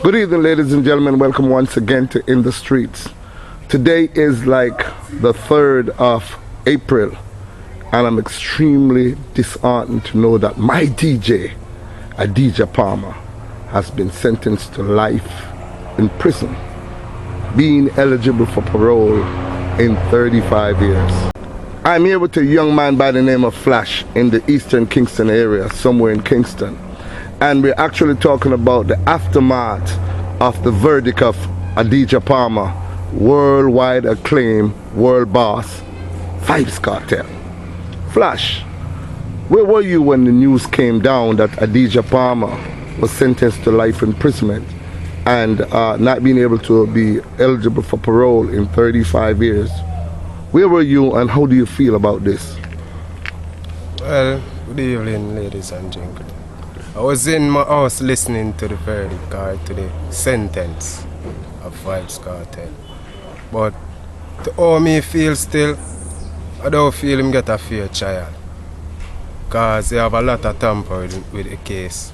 Good evening, ladies and gentlemen. Welcome once again to In the Streets. Today is like the 3rd of April, and I'm extremely disheartened to know that my DJ, ADIJAH Palmer, has been sentenced to life in prison, being eligible for parole in 35 years. I'm here with a young man by the name of Flash in the Eastern Kingston area, somewhere in Kingston. And we're actually talking about the aftermath of the verdict of ADIJAH Palmer, worldwide acclaimed world boss, Vybz Kartel. Flash, where were you when the news came down that ADIJAH Palmer was sentenced to life imprisonment and not being able to be eligible for parole in 35 years? Where were you and how do you feel about this? Well, good evening, ladies and gentlemen. I was in my house listening to the verdict or to the sentence of Vybz Kartel. But to how me feel still, I don't feel him get a fair trial. Because they have a lot of tampering with the case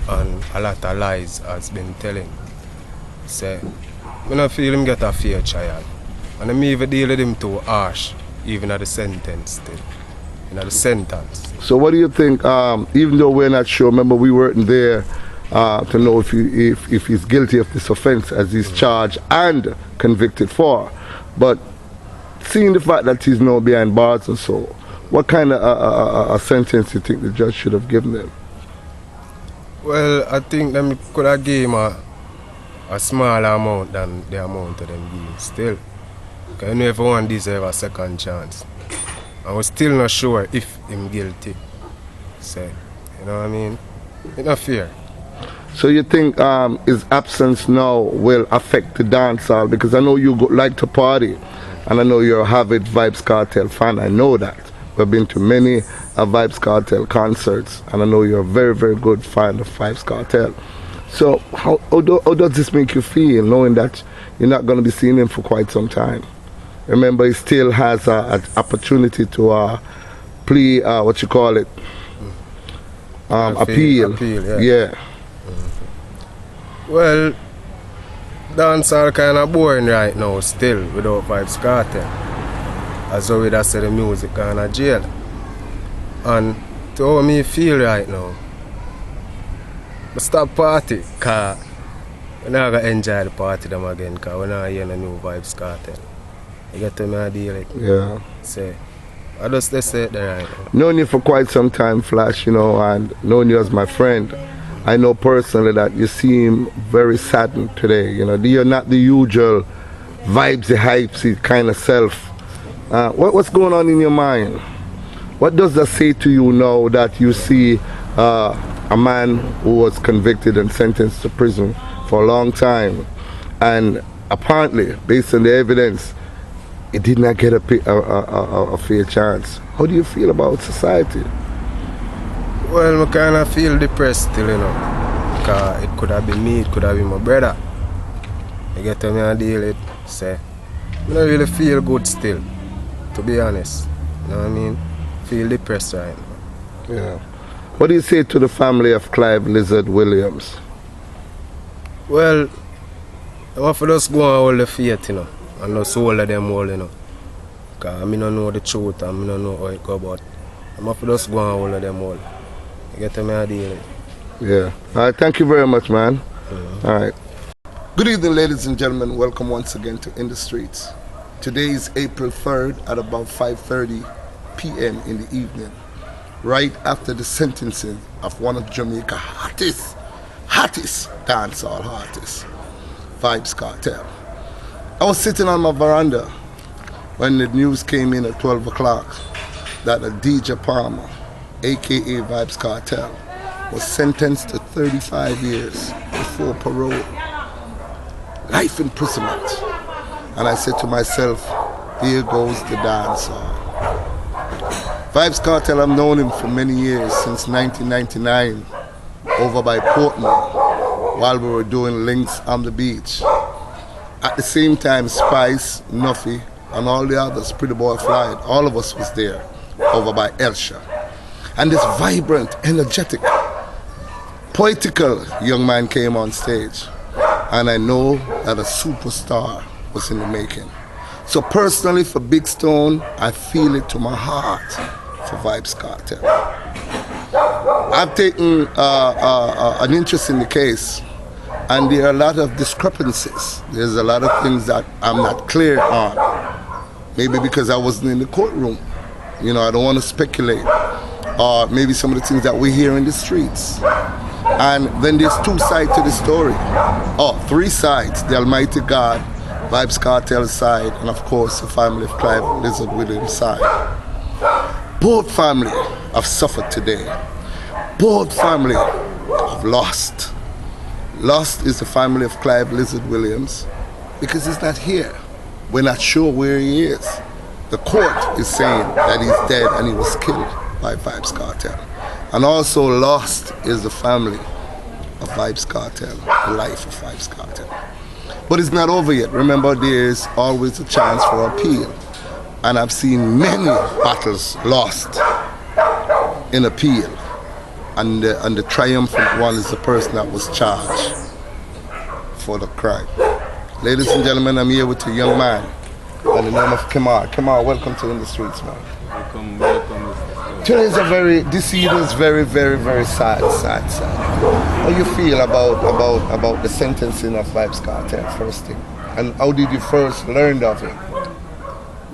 and a lot of lies has been telling. So, I don't feel him get a fair trial. And I even deal with him too harsh, even at the sentence still. The sentence. So what do you think, even though we're not sure, remember we weren't there to know if he's guilty of this offense as he's charged and convicted for, but seeing the fact that he's now behind bars and so, what kind of a sentence do you think the judge should have given him? Well, I think them could have given him a smaller amount than the amount of them giving still. Because you know everyone deserves a second chance. I was still not sure if I'm guilty. So, you know what I mean? It's not fair. So you think his absence now will affect the dancehall? Because I know you like to party, and I know you're a avid Vybz Kartel fan. I know that. We've been to many Vybz Kartel concerts, and I know you're a very, very good fan of Vybz Kartel. So how does this make you feel, knowing that you're not going to be seeing him for quite some time? Remember, he still has an opportunity to plea, what you call it, appeal. Yeah. Well, dancehall kind of boring right now still without Vybz Kartel. As though we just say the music kind of jail. And to how me feel right now, I stop party because we're not going to enjoy the party them again because we're not hearing a new Vybz Kartel. You get to me, I deal it. Yeah. So, I just say it there right now. Known you for quite some time, Flash, you know, and known you as my friend. I know personally that you seem very saddened today. You know, you're not the usual vibesy, hypesy kind of self. What's going on in your mind? What does that say to you now that you see a man who was convicted and sentenced to prison for a long time, and apparently, based on the evidence, he did not get a fair chance? How do you feel about society? Well, I kind of feel depressed still, you know. Because it could have been me, it could have been my brother. You get to me, I deal it. So, I don't really feel good still, to be honest. You know what I mean? Feel depressed right now. Yeah. What do you say to the family of Clive Lizard Williams? Well, I want to just go and hold the faith, you know. And just hold them all, you know. Because I don't know the truth and I don't know how it go about. I want to just go and hold them all. You get to me, I deal it. Yeah. All right, thank you very much, man. All right. Good evening, ladies and gentlemen. Welcome once again to In the Streets. Today is April 3rd at about 5:30 p.m. in the evening, right after the sentencing of one of Jamaica's hottest dancehall artists, Vybz Kartel. I was sitting on my veranda when the news came in at 12 o'clock that ADIJAH Palmer, aka Vybz Kartel, was sentenced to 35 years before parole, life imprisonment. And I said to myself, here goes the dancehall. Vybz Kartel, I've known him for many years, since 1999, over by Portmore, while we were doing Links on the Beach. At the same time, Spice, Nuffy, and all the others, Pretty Boy Flight, all of us was there, over by Elsha. And this vibrant, energetic, poetical young man came on stage. and I know that a superstar was in the making. So personally for Big Stone, I feel it to my heart for Vybz Kartel. I've taken an interest in the case, and there are a lot of discrepancies. There's a lot of things that I'm not clear on. Maybe because I wasn't in the courtroom. You know, I don't want to speculate. Or maybe some of the things that we hear in the streets. And then there's two sides to the story. Oh, three sides. The Almighty God, Vybz Kartel's side, and of course the family of Clive Lizard Williams' side. Both families have suffered today. Both families have lost. Lost is the family of Clive Lizard Williams because he's not here. We're not sure where he is. The court is saying that he's dead and he was killed by Vybz Kartel. And also lost is the family of Vybz Kartel, the life of Vybz Kartel. But it's not over yet. Remember, there's always a chance for appeal. And I've seen many battles lost in appeal. And the triumphant one is the person that was charged for the crime. Ladies and gentlemen, I'm here with a young man by the name of Kimar. Kimar, welcome to In the Streets, man. Welcome. Today is this evening is very, very, very sad. How do you feel about the sentencing of Vybz Kartel, first thing? And how did you first learn of it?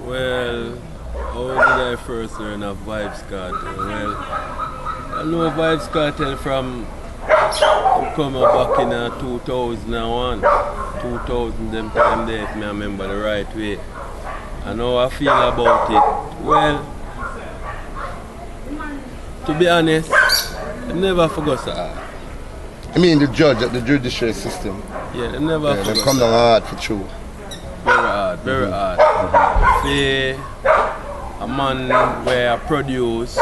Well, how did I first learn of Vybz Kartel? Well, I know Vybz Kartel from coming back in 2001, 2000, them time there, if I remember the right way. And how I feel about it? Well, to be honest, I never forgot that. I mean the judge at the judiciary system. Yeah, I never forgot. They come down hard for true. Very hard. See, a man where I produce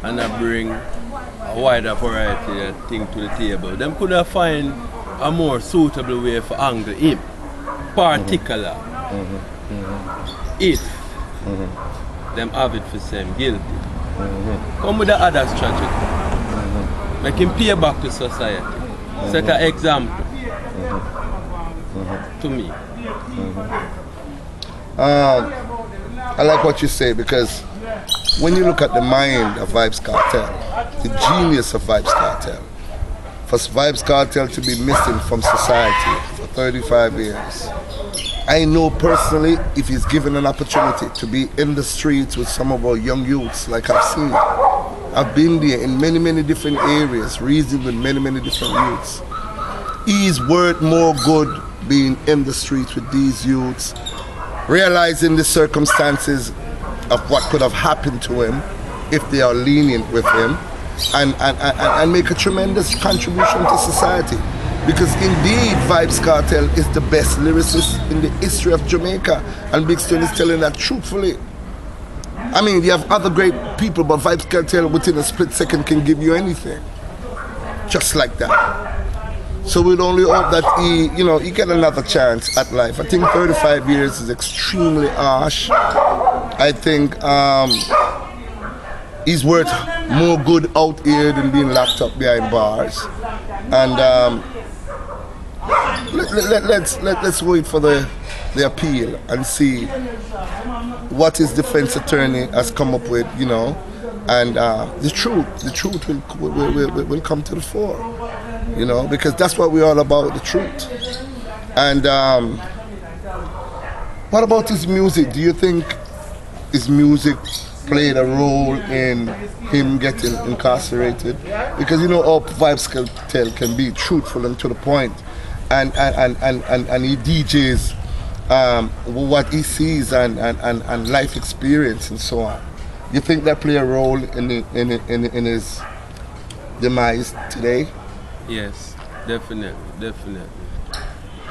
and I bring a wider variety of things to the table. Them could have find a more suitable way for angle him. Particular. If them have it for same guilty. Come with the other strategy. Make him pay back to society. Set an example to me. I like what you say, because when you look at the mind of Vybz Kartel, the genius of Vybz Kartel, for Vybz Kartel to be missing from society for 35 years, I know personally, if he's given an opportunity to be in the streets with some of our young youths, like I've seen, I've been there in many, many different areas, reasoning with many, many different youths. He's worth more good being in the streets with these youths, realizing the circumstances of what could have happened to him if they are lenient with him, and make a tremendous contribution to society. Because indeed, Vybz Kartel is the best lyricist in the history of Jamaica, and Big Stone is telling that truthfully. I mean, you have other great people, but Vybz Kartel within a split second can give you anything. Just like that. So we'd only hope that he get another chance at life. I think 35 years is extremely harsh. I think he's worth more good out here than being locked up behind bars. And let's wait for the appeal and see what his defense attorney has come up with, and the truth will come to the fore. Because that's what we're all about, the truth. And what about his music? Do you think his music played a role in him getting incarcerated? Because how Vybz Kartel can be truthful and to the point, and he DJs what he sees and life experience and so on. You think that play a role in his demise today? Yes, definitely.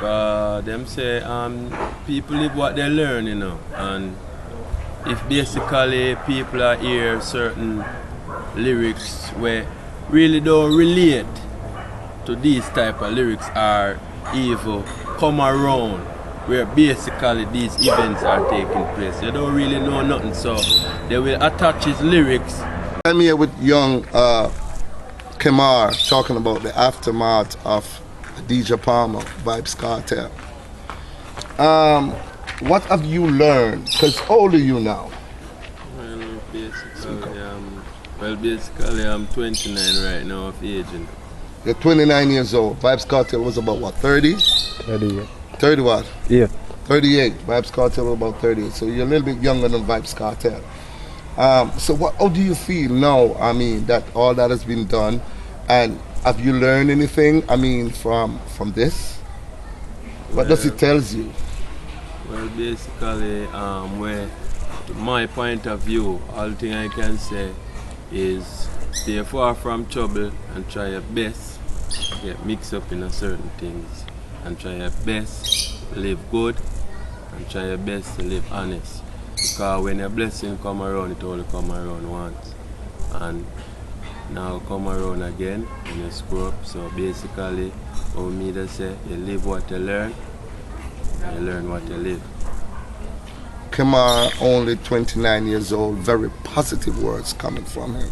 Them say people live what they learn, and if basically people are hear certain lyrics where really don't relate to these type of lyrics are evil come around where basically these events are taking place. They don't really know nothing, so they will attach his lyrics. I'm here with young Kimar talking about the aftermath of the DJ Palmer, Vybz Kartel. What have you learned? Because how old are you now? Basically, I'm 29 right now of age. You're 29 years old. Vybz Kartel was about what, 30? 38. 30 what? Yeah. 38. Vybz Kartel was about 38. So you're a little bit younger than Vybz Kartel. So how do you feel now, I mean, that all that has been done? And have you learned anything, I mean, from this? What does it tell you? Well, basically, where my point of view, all thing I can say is stay far from trouble and try your best to get mixed up in a certain things and try your best to live good and try your best to live honest. Because when your blessing come around, it only come around once. And now come around again when you screw up. So basically, what me to say, you live what you learn, and you learn what you live. Kimar, only 29 years old, very positive words coming from him.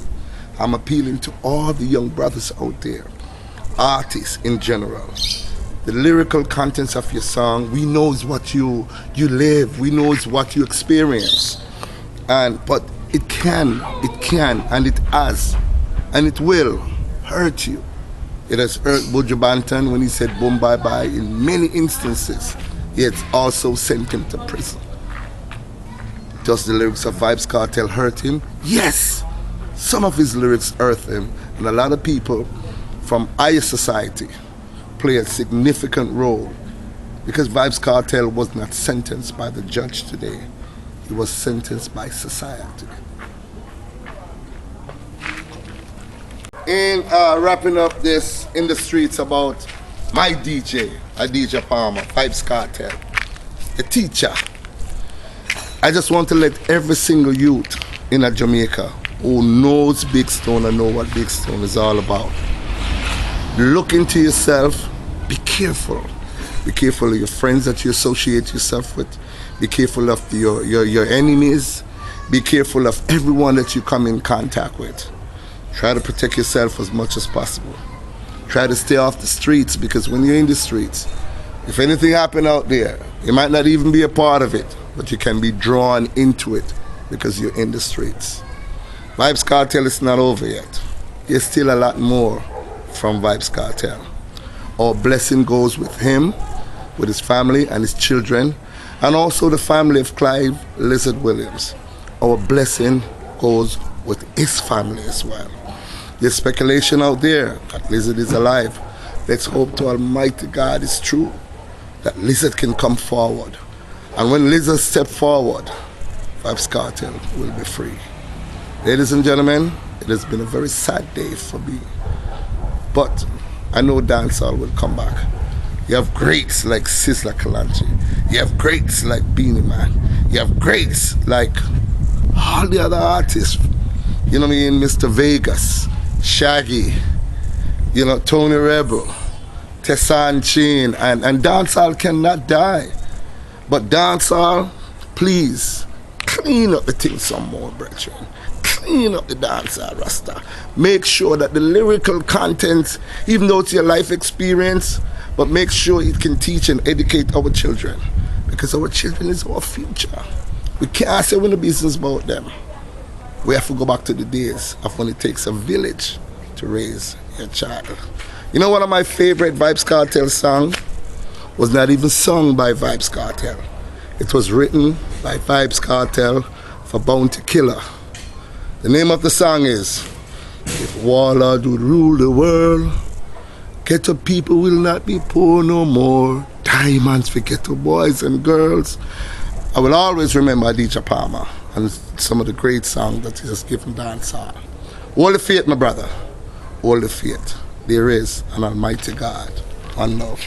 I'm appealing to all the young brothers out there, artists in general. The lyrical contents of your song, we knows what you live, we knows what you experience. But it can, and it has, and it will hurt you. It has hurt Buju Banton when he said boom bye bye in many instances. It's also sent him to prison. Does the lyrics of Vybz Kartel hurt him? Yes! Some of his lyrics hurt him, and a lot of people from higher society play a significant role because Vybz Kartel was not sentenced by the judge today. He was sentenced by society. In wrapping up this in the streets about my DJ, ADIJAH Palmer, Vybz Kartel, the teacher, I just want to let every single youth in Jamaica who knows Big Stone and know what Big Stone is all about, look into yourself, be careful. Be careful of your friends that you associate yourself with. Be careful of your enemies. Be careful of everyone that you come in contact with. Try to protect yourself as much as possible. Try to stay off the streets, because when you're in the streets, if anything happen out there, you might not even be a part of it, but you can be drawn into it because you're in the streets. Vybz Kartel is not over yet. There's still a lot more from Vybz Kartel. Our blessing goes with him, with his family and his children, and also the family of Clive Lizard Williams. Our blessing goes with his family as well. There's speculation out there that Lizard is alive. Let's hope to Almighty God it's true, that Lizard can come forward. And when Lizard step forward, Vybz Kartel will be free. Ladies and gentlemen, it has been a very sad day for me. But I know dancehall will come back. You have greats like Sizzla Kalonji. You have greats like Beanie Man. You have greats like all the other artists. You know what I mean? Mr. Vegas, Shaggy, you know, Tony Rebel, Tessan Chin, and dancehall cannot die. But dancehall, please, clean up the thing some more, brethren. Clean up the dancehall, Rasta. Make sure that the lyrical content, even though it's your life experience, but make sure it can teach and educate our children. Because our children is our future. We can't say we're in the business about them. We have to go back to the days of when it takes a village to raise your child. You know, one of my favorite Vybz Kartel songs was not even sung by Vybz Kartel. It was written by Vybz Kartel for Bounty Killer. The name of the song is, if Warlord would rule the world, ghetto people will not be poor no more. Diamonds for ghetto boys and girls. I will always remember ADIJAH Palmer and some of the great songs that he has given dancehall. Hold the faith, my brother. Hold the faith. There is an Almighty God. One love.